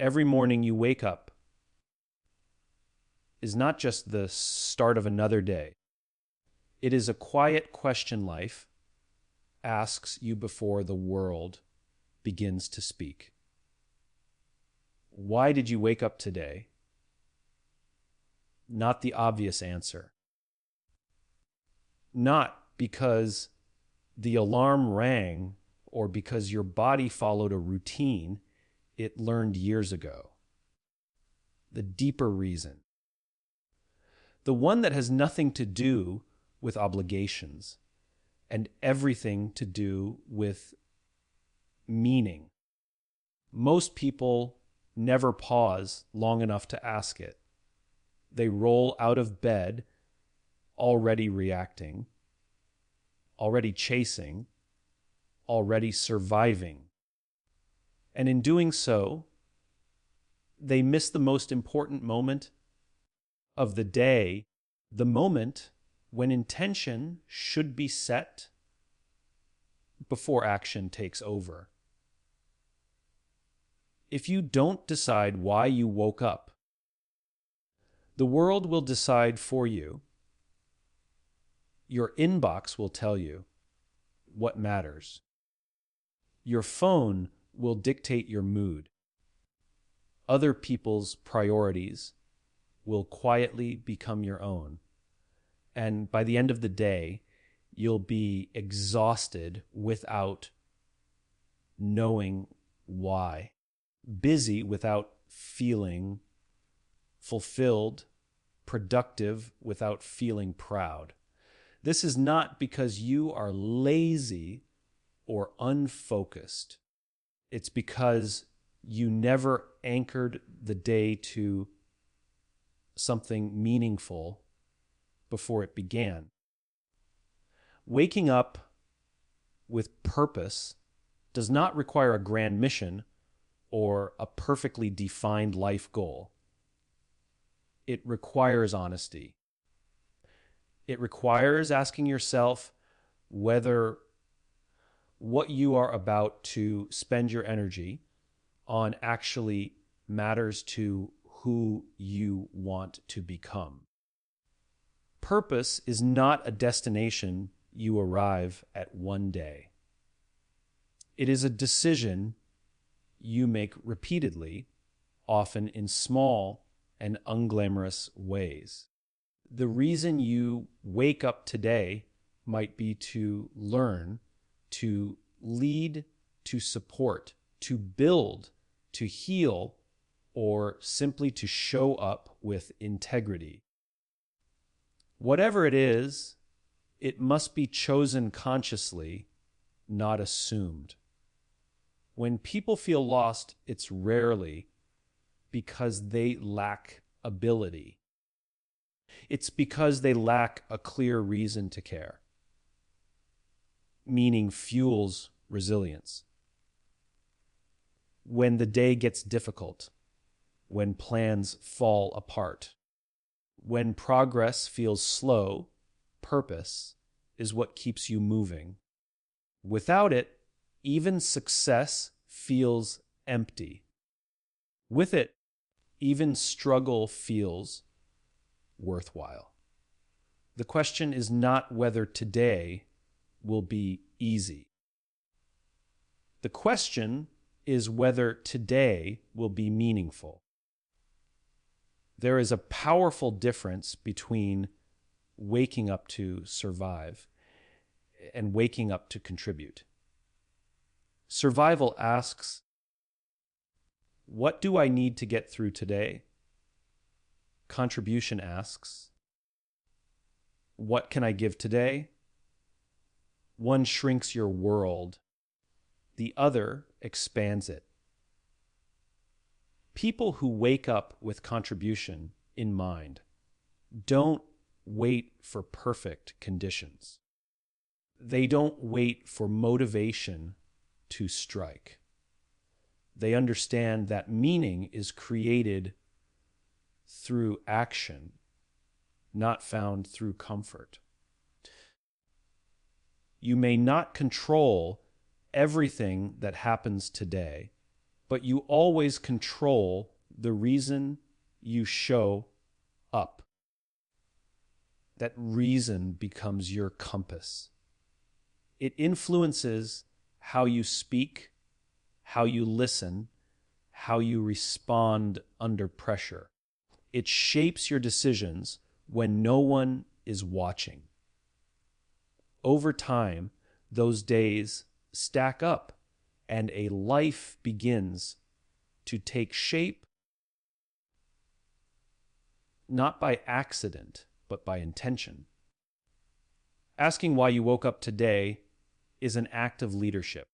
every morning you wake up is not just the start of another day. It is a quiet question life asks you before the world begins to speak. Why did you wake up today? Not the obvious answer. Not because the alarm rang or because your body followed a routine it learned years ago. The deeper reason. The one that has nothing to do with obligations and everything to do with meaning. Most people never pause long enough to ask it. They roll out of bed already reacting, already chasing, already surviving. And in doing so, they miss the most important moment of the day, the moment when intention should be set before action takes over. If you don't decide why you woke up, the world will decide for you. Your inbox will tell you what matters. Your phone will dictate your mood. Other people's priorities will quietly become your own. And by the end of the day, you'll be exhausted without knowing why, busy without feeling fulfilled, productive without feeling proud. This is not because you are lazy or unfocused. It's because you never anchored the day to something meaningful before it began. Waking up with purpose does not require a grand mission or a perfectly defined life goal. It requires honesty. It requires asking yourself whether what you are about to spend your energy on actually matters to who you want to become. Purpose is not a destination you arrive at one day. It is a decision you make repeatedly, often in small and unglamorous ways. The reason you wake up today might be to learn, to lead, to support, to build, to heal, or simply to show up with integrity. Whatever it is, it must be chosen consciously, not assumed. When people feel lost, it's rarely because they lack ability. It's because they lack a clear reason to care. Meaning fuels resilience. When the day gets difficult, when plans fall apart, when progress feels slow, purpose is what keeps you moving. Without it, even success feels empty. With it, even struggle feels worthwhile. The question is not whether today will be easy. The question is whether today will be meaningful. There is a powerful difference between waking up to survive and waking up to contribute. Survival asks, what do I need to get through today? Contribution asks, what can I give today? One shrinks your world. The other expands it. People who wake up with contribution in mind don't wait for perfect conditions. They don't wait for motivation to strike. They understand that meaning is created through action, not found through comfort. You may not control everything that happens today, but you always control the reason you show up. That reason becomes your compass. It influences how you speak, how you listen, how you respond under pressure. It shapes your decisions when no one is watching. Over time, those days stack up and a life begins to take shape, not by accident, but by intention. Asking why you woke up today is an act of leadership.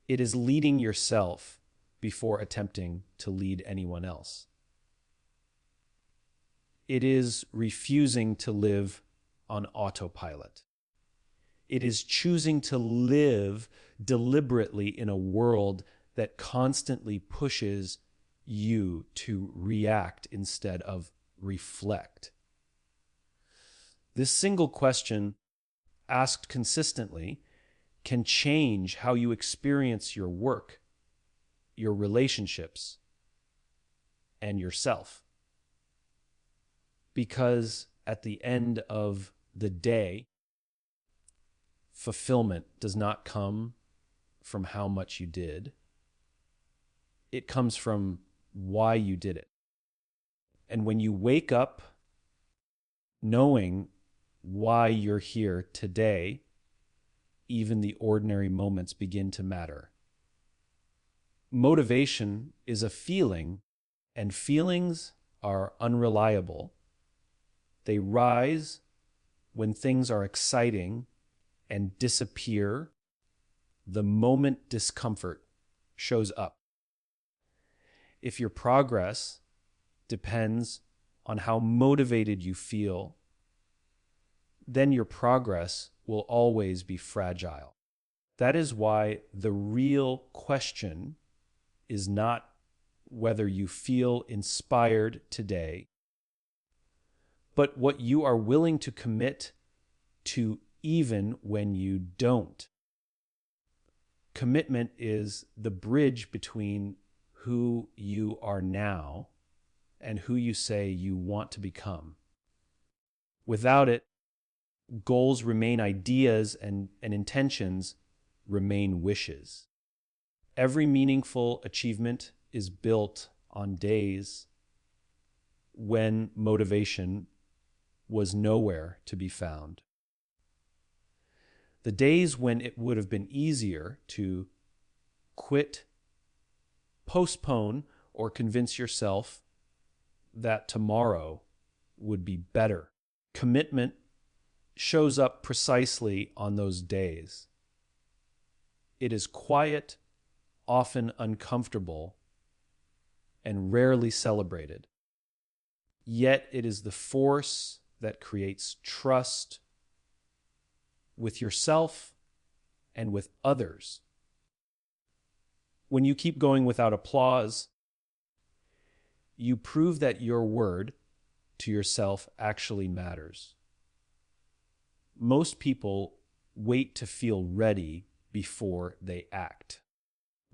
It is leading yourself before attempting to lead anyone else. It is refusing to live on autopilot. It is choosing to live deliberately in a world that constantly pushes you to react instead of reflect. This single question, asked consistently, can change how you experience your work, your relationships, and yourself. Because at the end of the day, fulfillment does not come from how much you did. It comes from why you did it. And when you wake up knowing why you're here today, even the ordinary moments begin to matter. Motivation is a feeling, and feelings are unreliable. They rise when things are exciting and disappear the moment discomfort shows up. If your progress depends on how motivated you feel, then your progress will always be fragile. That is why the real question is not whether you feel inspired today, but what you are willing to commit to even when you don't. Commitment is the bridge between who you are now and who you say you want to become. Without it, goals remain ideas and intentions remain wishes. Every meaningful achievement is built on days when motivation was nowhere to be found. The days when it would have been easier to quit, postpone, or convince yourself that tomorrow would be better. Commitment shows up precisely on those days. It is quiet, often uncomfortable, and rarely celebrated. Yet it is the force that creates trust with yourself and with others. When you keep going without applause, you prove that your word to yourself actually matters. Most people wait to feel ready before they act.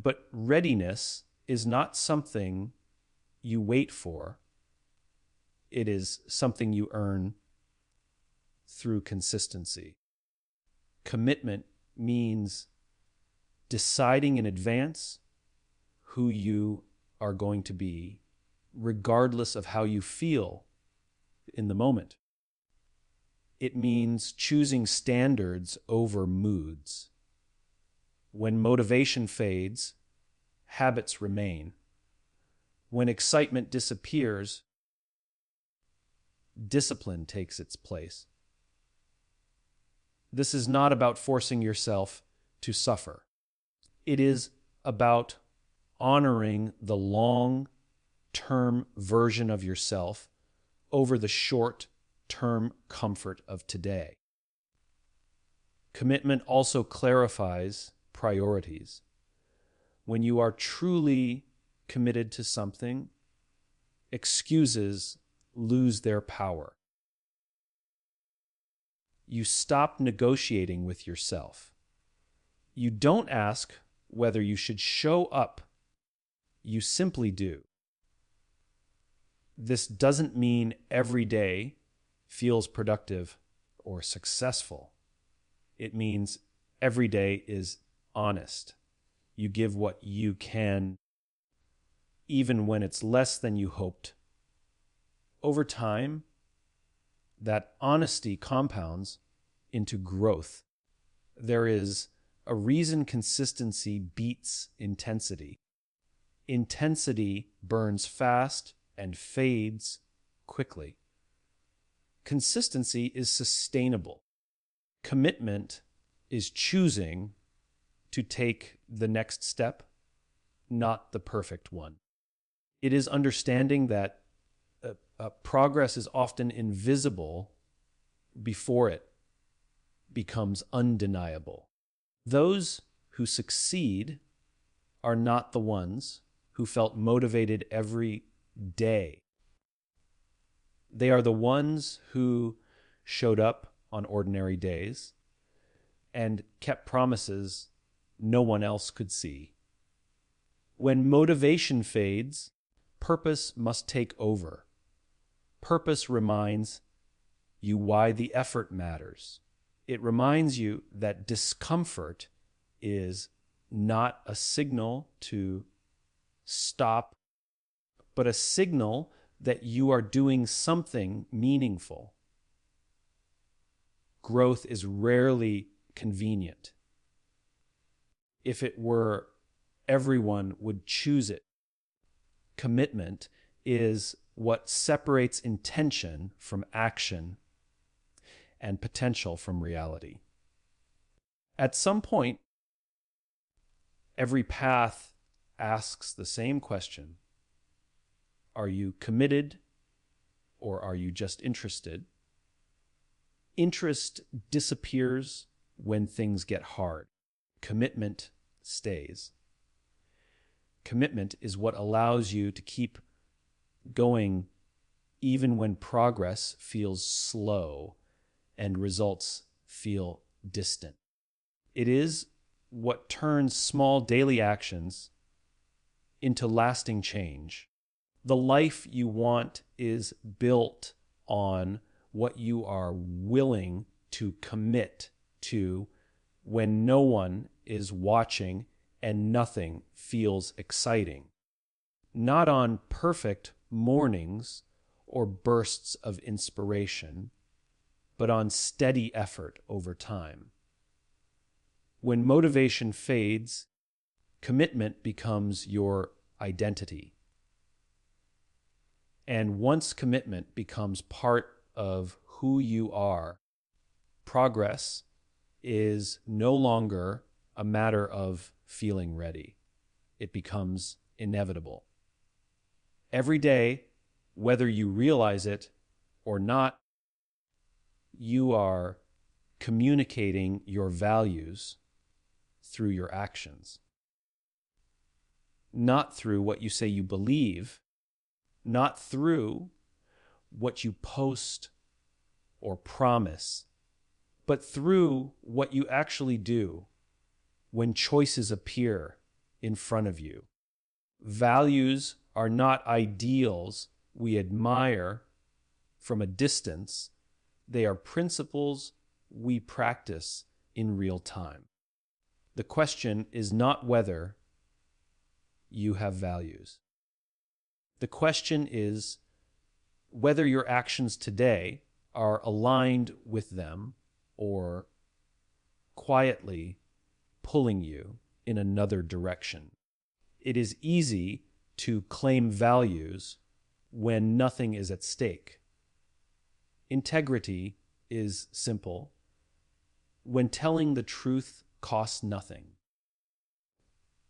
But readiness is not something you wait for. It is something you earn through consistency. Commitment means deciding in advance who you are going to be, regardless of how you feel in the moment. It means choosing standards over moods. When motivation fades, habits remain. When excitement disappears, discipline takes its place. This is not about forcing yourself to suffer. It is about honoring the long-term version of yourself over the short-term comfort of today. Commitment also clarifies priorities. When you are truly committed to something, excuses lose their power. You stop negotiating with yourself. You don't ask whether you should show up you simply do. This doesn't mean every day feels productive or successful. It means every day is honest. You give what you can, even when it's less than you hoped. Over time, that honesty compounds into growth. There is a reason consistency beats intensity. Intensity burns fast and fades quickly. Consistency is sustainable. Commitment is choosing to take the next step, not the perfect one. It is understanding that progress is often invisible before it becomes undeniable. Those who succeed are not the ones who felt motivated every day. They are the ones who showed up on ordinary days and kept promises no one else could see. When motivation fades, purpose must take over. Purpose reminds you why the effort matters. It reminds you that discomfort is not a signal to stop, but a signal that you are doing something meaningful. Growth is rarely convenient. If it were, everyone would choose it. Commitment is what separates intention from action and potential from reality. At some point, every path asks the same question. Are you committed or are you just interested? Interest disappears when things get hard. Commitment stays. Commitment is what allows you to keep going even when progress feels slow and results feel distant. It is what turns small daily actions into lasting change. The life you want is built on what you are willing to commit to when no one is watching and nothing feels exciting. Not on perfect mornings or bursts of inspiration, but on steady effort over time. When motivation fades, commitment becomes your identity. And once commitment becomes part of who you are, progress is no longer a matter of feeling ready. It becomes inevitable. Every day, whether you realize it or not, you are communicating your values through your actions. Not through what you say you believe, not through what you post or promise, but through what you actually do when choices appear in front of you. Values are not ideals we admire from a distance. They are principles we practice in real time. The question is not whether you have values. The question is whether your actions today are aligned with them or quietly pulling you in another direction. It is easy to claim values when nothing is at stake. Integrity is simple when telling the truth costs nothing.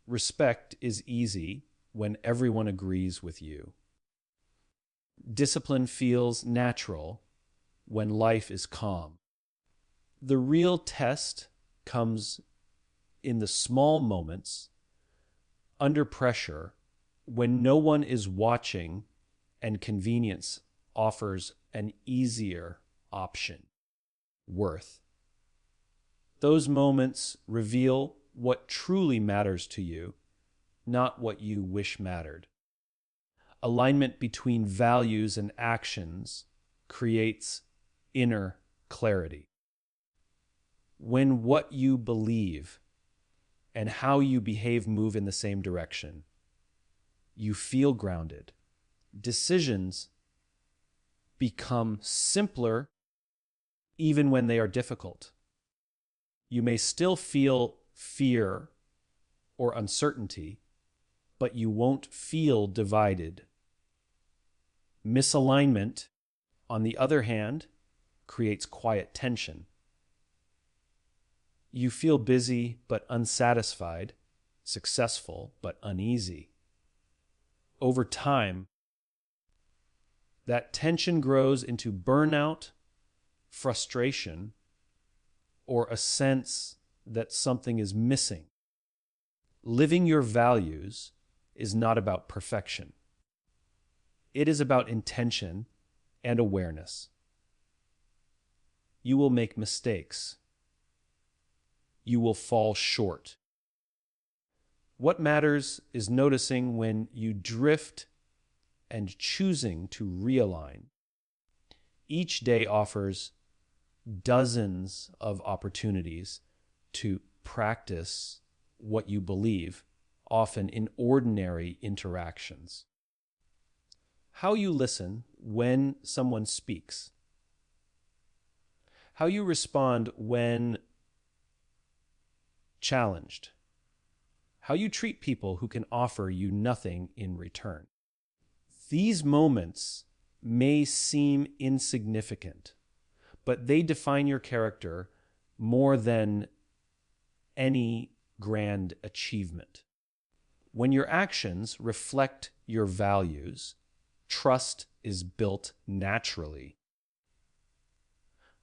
Respect is easy when everyone agrees with you. Discipline feels natural when life is calm. The real test comes in the small moments, under pressure, when no one is watching and convenience offers an easier option, worth. Those moments reveal what truly matters to you, not what you wish mattered. Alignment between values and actions creates inner clarity. When what you believe and how you behave move in the same direction, you feel grounded. Decisions become simpler even when they are difficult. You may still feel fear or uncertainty, but you won't feel divided. Misalignment, on the other hand, creates quiet tension. You feel busy but unsatisfied, successful but uneasy. Over time, that tension grows into burnout, frustration, or a sense that something is missing. Living your values is not about perfection. It is about intention and awareness. You will make mistakes. You will fall short. What matters is noticing when you drift and choosing to realign. Each day offers dozens of opportunities to practice what you believe, often in ordinary interactions. How you listen when someone speaks. How you respond when challenged. How you treat people who can offer you nothing in return. These moments may seem insignificant, but they define your character more than any grand achievement. When your actions reflect your values, trust is built naturally.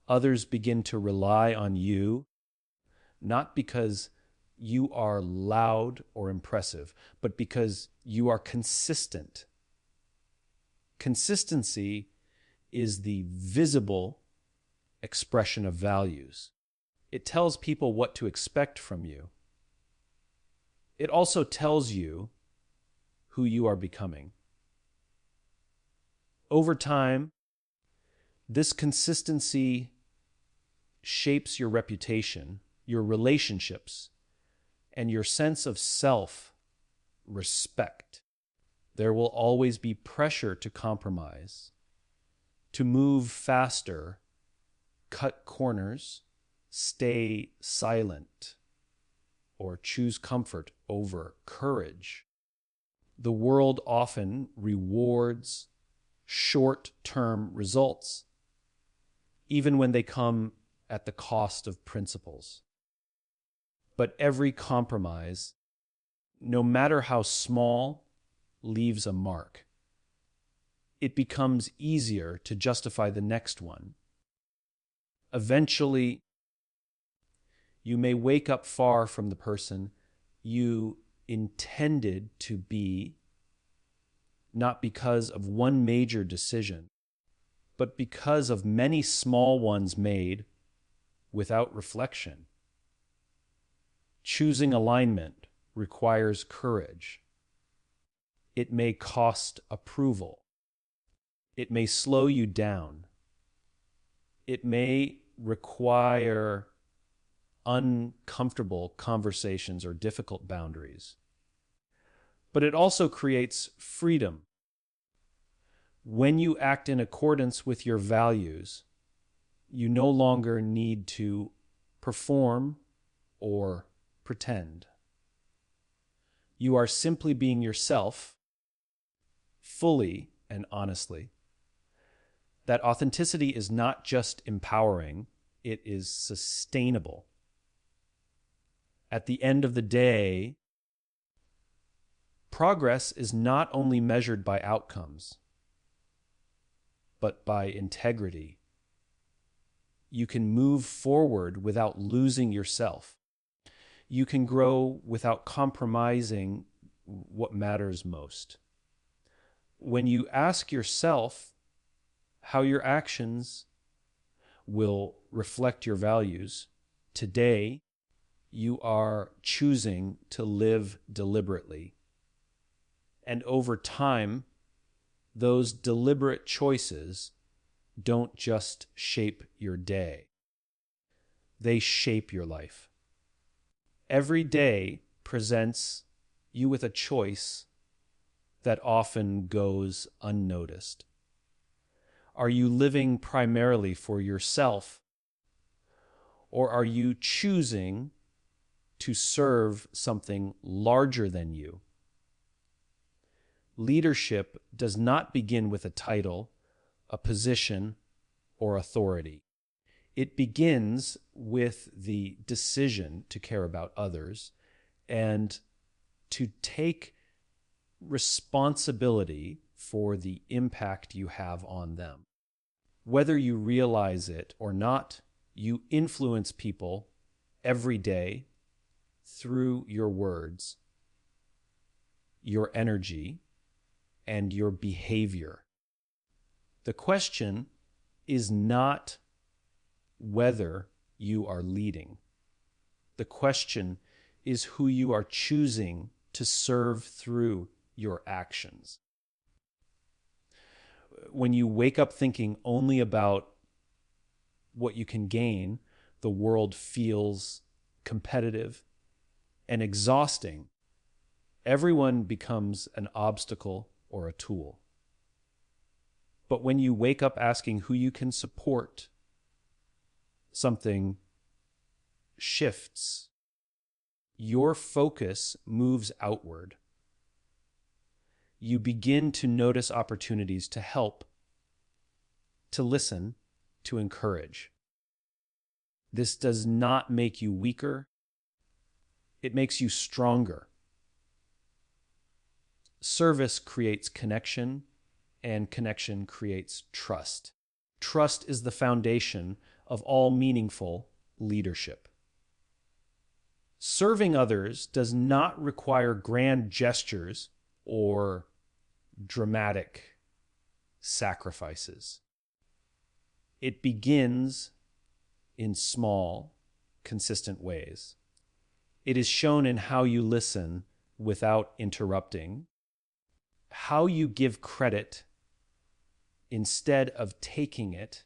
Others begin to rely on you, not because you are loud or impressive, but because you are consistent. Consistency is the visible expression of values. It tells people what to expect from you. It also tells you who you are becoming. Over time, this consistency shapes your reputation, your relationships, and your sense of self-respect. There will always be pressure to compromise, to move faster, cut corners, stay silent, or choose comfort over courage. The world often rewards short-term results, even when they come at the cost of principles. But every compromise, no matter how small, leaves a mark. It becomes easier to justify the next one. Eventually, you may wake up far from the person you intended to be, not because of one major decision, but because of many small ones made without reflection. Choosing alignment requires courage. It may cost approval. It may slow you down. It may require uncomfortable conversations or difficult boundaries. But it also creates freedom. When you act in accordance with your values, you no longer need to perform or pretend. You are simply being yourself, fully and honestly. That authenticity is not just empowering, it is sustainable. At the end of the day, progress is not only measured by outcomes, but by integrity. You can move forward without losing yourself. You can grow without compromising what matters most. When you ask yourself how your actions will reflect your values, today you are choosing to live deliberately, And over time, those deliberate choices don't just shape your day, they shape your life. Every day presents you with a choice that often goes unnoticed. Are you living primarily for yourself, or are you choosing to serve something larger than you? Leadership does not begin with a title, a position, or authority. It begins with the decision to care about others and to take responsibility for the impact you have on them. Whether you realize it or not, you influence people every day through your words, your energy, and your behavior. The question is not whether you are leading. The question is who you are choosing to serve through your actions. When you wake up thinking only about what you can gain, the world feels competitive and exhausting. Everyone becomes an obstacle or a tool. But when you wake up asking who you can support, something shifts. Your focus moves outward. You begin to notice opportunities to help, to listen, to encourage. This does not make you weaker. It makes you stronger. Service creates connection, and connection creates trust. Trust is the foundation of all meaningful leadership. Serving others does not require grand gestures or dramatic sacrifices. It begins in small, consistent ways. It is shown in how you listen without interrupting, how you give credit instead of taking it,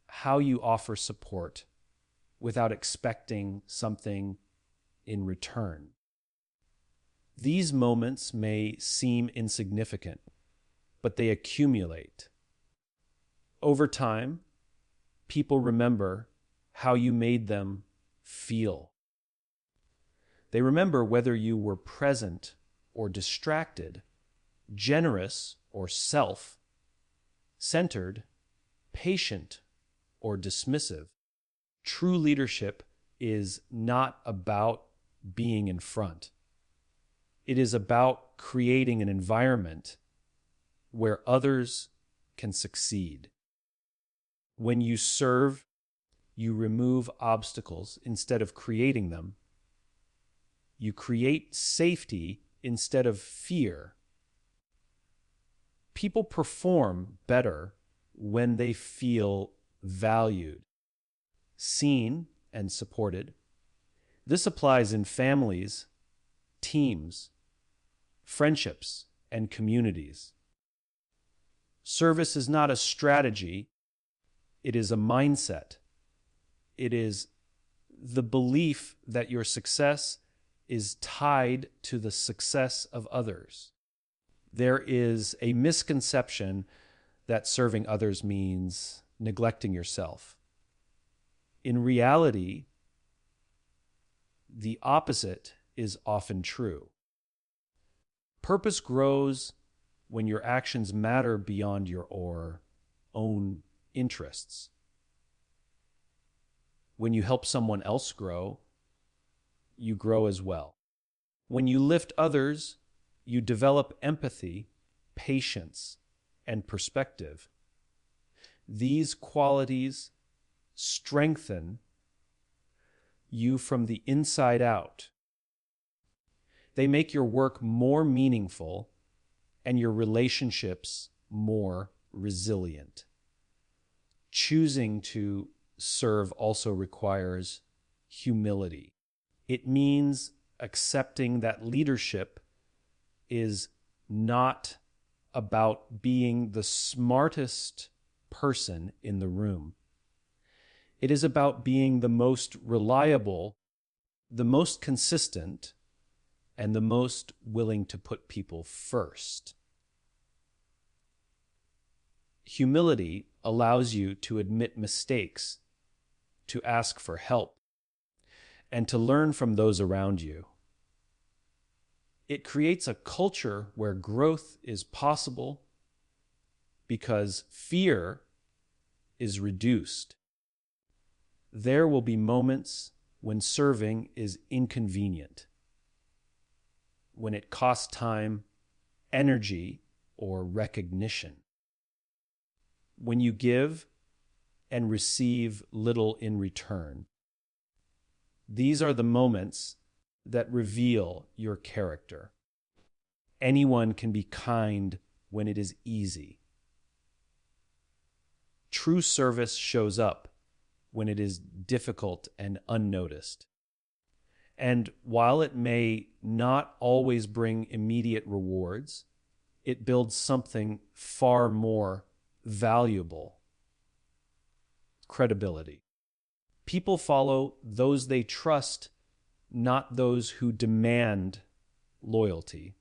how you offer support without expecting something in return. These moments may seem insignificant, but they accumulate. Over time, people remember how you made them feel. They remember whether you were present or distracted, generous or self-centered, patient or dismissive. True leadership is not about being in front. It is about creating an environment where others can succeed. When you serve, you remove obstacles instead of creating them. You create safety instead of fear. People perform better when they feel valued, seen, and supported. This applies in families, teams, friendships, and communities. Service is not a strategy, it is a mindset. It is the belief that your success is tied to the success of others. There is a misconception that serving others means neglecting yourself. In reality, the opposite is often true. Purpose grows when your actions matter beyond your own interests. When you help someone else grow, you grow as well. When you lift others, you develop empathy, patience, and perspective. These qualities strengthen you from the inside out. They make your work more meaningful and your relationships more resilient. Choosing to serve also requires humility. It means accepting that leadership is not about being the smartest person in the room. It is about being the most reliable, the most consistent, and the most willing to put people first. Humility allows you to admit mistakes, to ask for help, and to learn from those around you. It creates a culture where growth is possible because fear is reduced. There will be moments when serving is inconvenient, when it costs time, energy, or recognition. When you give and receive little in return. These are the moments that reveal your character. Anyone can be kind when it is easy. True service shows up when it is difficult and unnoticed. And while it may not always bring immediate rewards, it builds something far more valuable: credibility. People follow those they trust, not those who demand loyalty.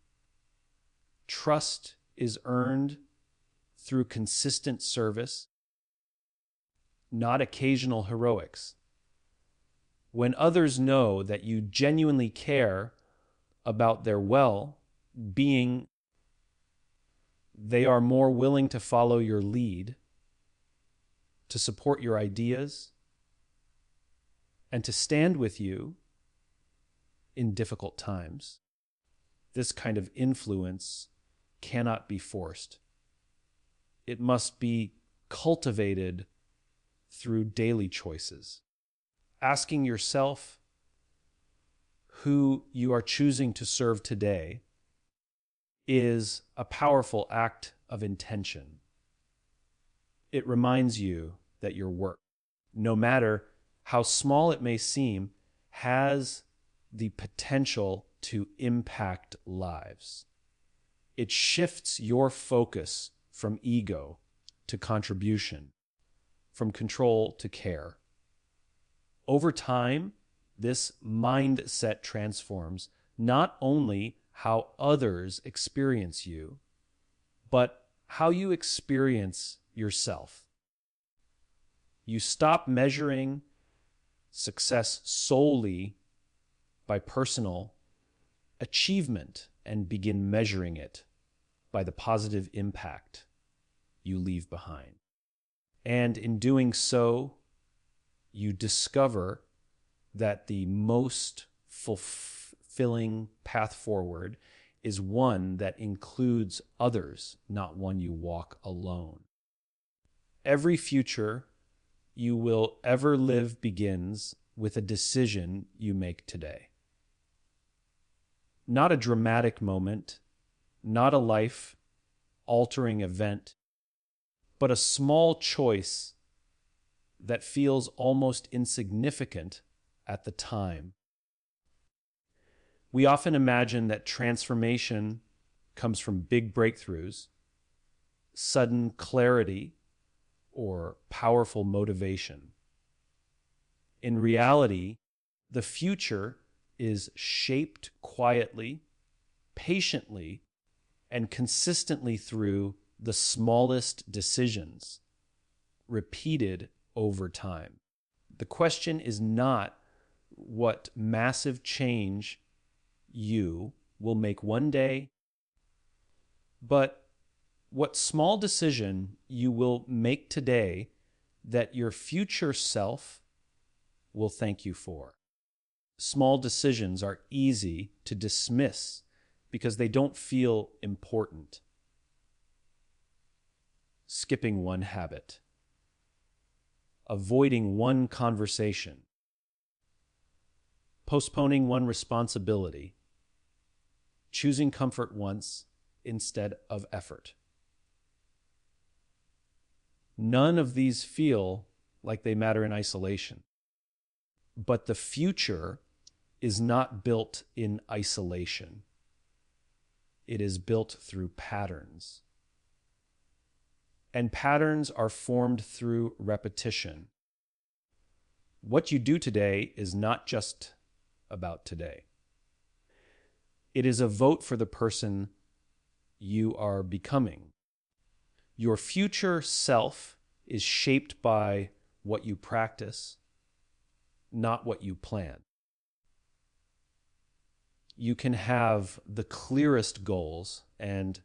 Trust is earned through consistent service, not occasional heroics. When others know that you genuinely care about their well-being, they are more willing to follow your lead, to support your ideas, and to stand with you in difficult times. This kind of influence cannot be forced. It must be cultivated through daily choices. Asking yourself who you are choosing to serve today is a powerful act of intention. It reminds you that your work, no matter how small it may seem, has the potential to impact lives. It shifts your focus from ego to contribution, from control to care. Over time, this mindset transforms not only how others experience you, but how you experience yourself. You stop measuring success solely by personal achievement and begin measuring it by the positive impact you leave behind. And in doing so, you discover that the most fulfilling path forward is one that includes others, not one you walk alone. Every future you will ever live begins with a decision you make today. Not a dramatic moment, not a life-altering event, but a small choice that feels almost insignificant at the time. We often imagine that transformation comes from big breakthroughs, sudden clarity, or powerful motivation. In reality, the future is shaped quietly, patiently, and consistently through the smallest decisions, repeated over time. The question is not what massive change you will make one day, but what small decision you will make today that your future self will thank you for. Small decisions are easy to dismiss because they don't feel important. Skipping one habit, avoiding one conversation, postponing one responsibility, choosing comfort once instead of effort. None of these feel like they matter in isolation. But the future is not built in isolation. It is built through patterns. And patterns are formed through repetition. What you do today is not just about today. It is a vote for the person you are becoming. Your future self is shaped by what you practice, not what you plan. You can have the clearest goals and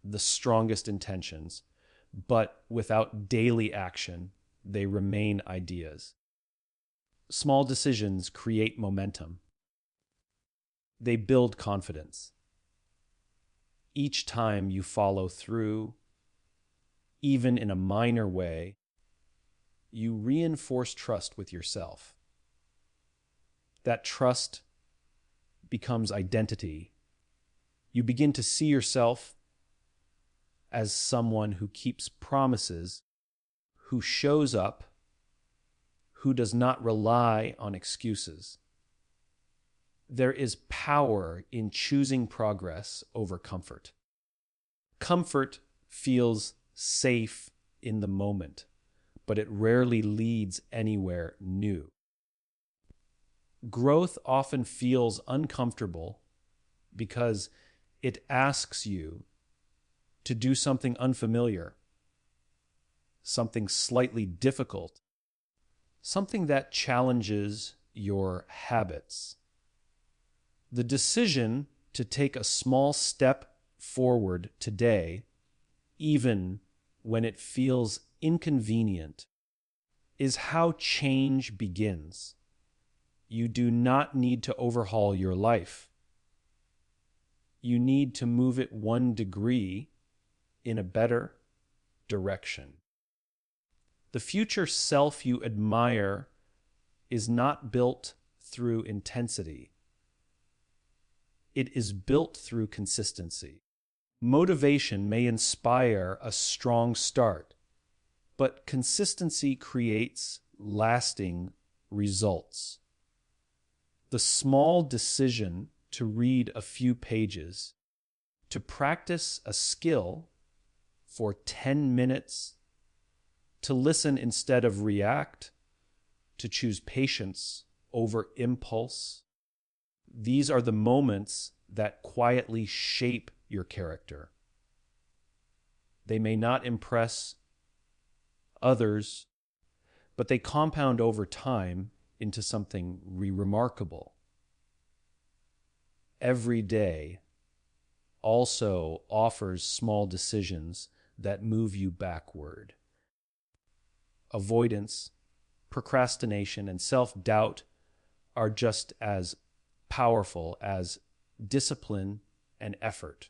the strongest intentions, but without daily action, they remain ideas. Small decisions create momentum. They build confidence. Each time you follow through, even in a minor way, you reinforce trust with yourself. That trust becomes identity. You begin to see yourself as someone who keeps promises, who shows up, who does not rely on excuses. There is power in choosing progress over comfort. Comfort feels safe in the moment, but it rarely leads anywhere new. Growth often feels uncomfortable because it asks you to do something unfamiliar, something slightly difficult, something that challenges your habits. The decision to take a small step forward today, even when it feels inconvenient, is how change begins. You do not need to overhaul your life. You need to move it 1 degree in a better direction. The future self you admire is not built through intensity. It is built through consistency. Motivation may inspire a strong start, but consistency creates lasting results. The small decision to read a few pages, to practice a skill for 10 minutes, to listen instead of react, to choose patience over impulse. These are the moments that quietly shape your character. They may not impress others, but they compound over time into something remarkable. Every day also offers small decisions that move you backward. Avoidance, procrastination, and self-doubt are just as powerful as discipline and effort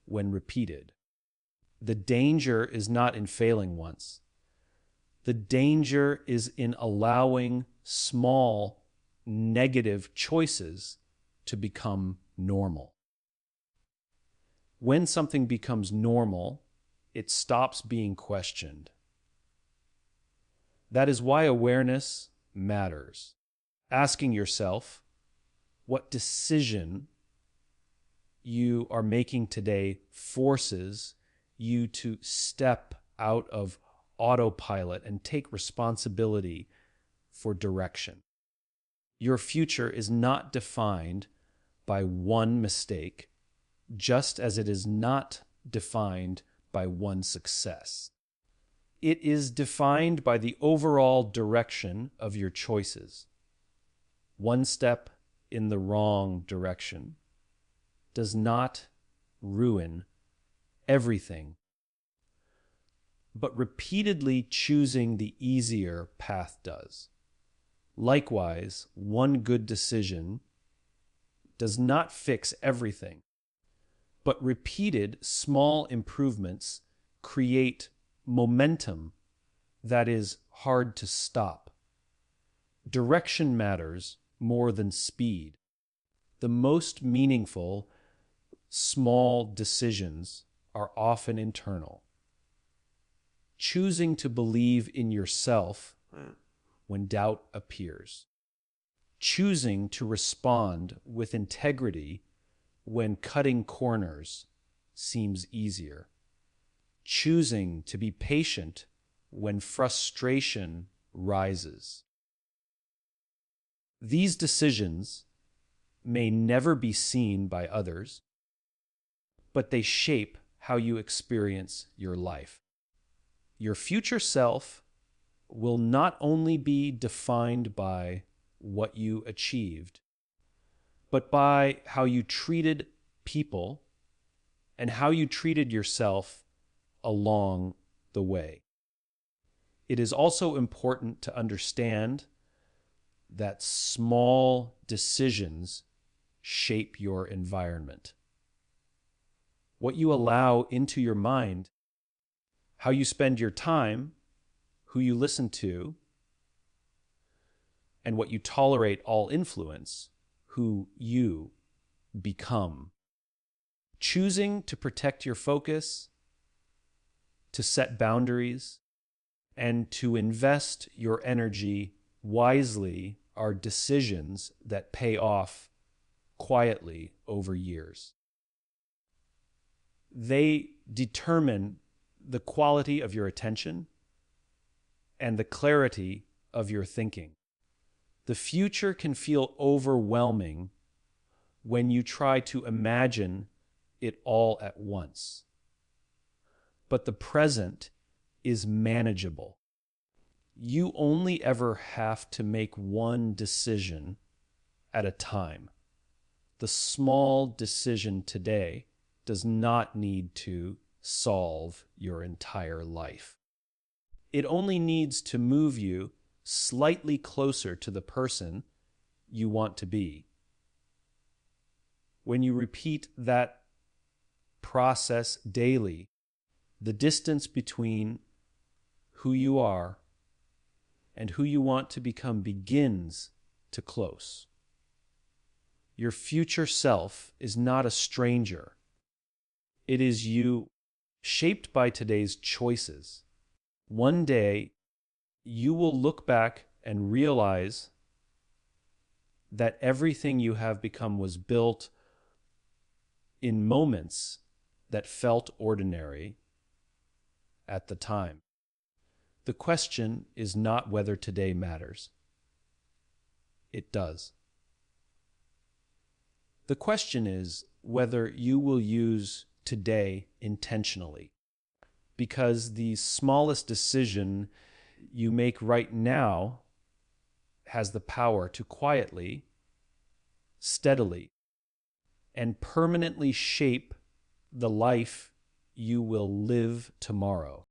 when repeated. The danger is not in failing once. The danger is in allowing small negative choices to become normal. When something becomes normal, it stops being questioned. That is why awareness matters. Asking yourself what decision you are making today forces you to step out of autopilot and take responsibility for direction. Your future is not defined by one mistake, just as it is not defined by one success. It is defined by the overall direction of your choices. One step in the wrong direction does not ruin everything, but repeatedly choosing the easier path does. Likewise, one good decision does not fix everything, but repeated small improvements create momentum that is hard to stop. Direction matters more than speed. The most meaningful small decisions are often internal. Choosing to believe in yourself when doubt appears. Choosing to respond with integrity when cutting corners seems easier, choosing to be patient when frustration rises. These decisions may never be seen by others, but they shape how you experience your life. Your future self will not only be defined by what you achieved, but by how you treated people and how you treated yourself along the way. It is also important to understand that small decisions shape your environment. What you allow into your mind, how you spend your time, who you listen to, and what you tolerate all influence who you become. Choosing to protect your focus, to set boundaries, and to invest your energy wisely are decisions that pay off quietly over years. They determine the quality of your attention and the clarity of your thinking. The future can feel overwhelming when you try to imagine it all at once. But the present is manageable. You only ever have to make one decision at a time. The small decision today does not need to solve your entire life. It only needs to move you slightly closer to the person you want to be. When you repeat that process daily, the distance between who you are and who you want to become begins to close. Your future self is not a stranger. It is you, shaped by today's choices. One day, you will look back and realize that everything you have become was built in moments that felt ordinary at the time. The question is not whether today matters. It does. The question is whether you will use today intentionally, because the smallest decision you make right now has the power to quietly, steadily, and permanently shape the life you will live tomorrow.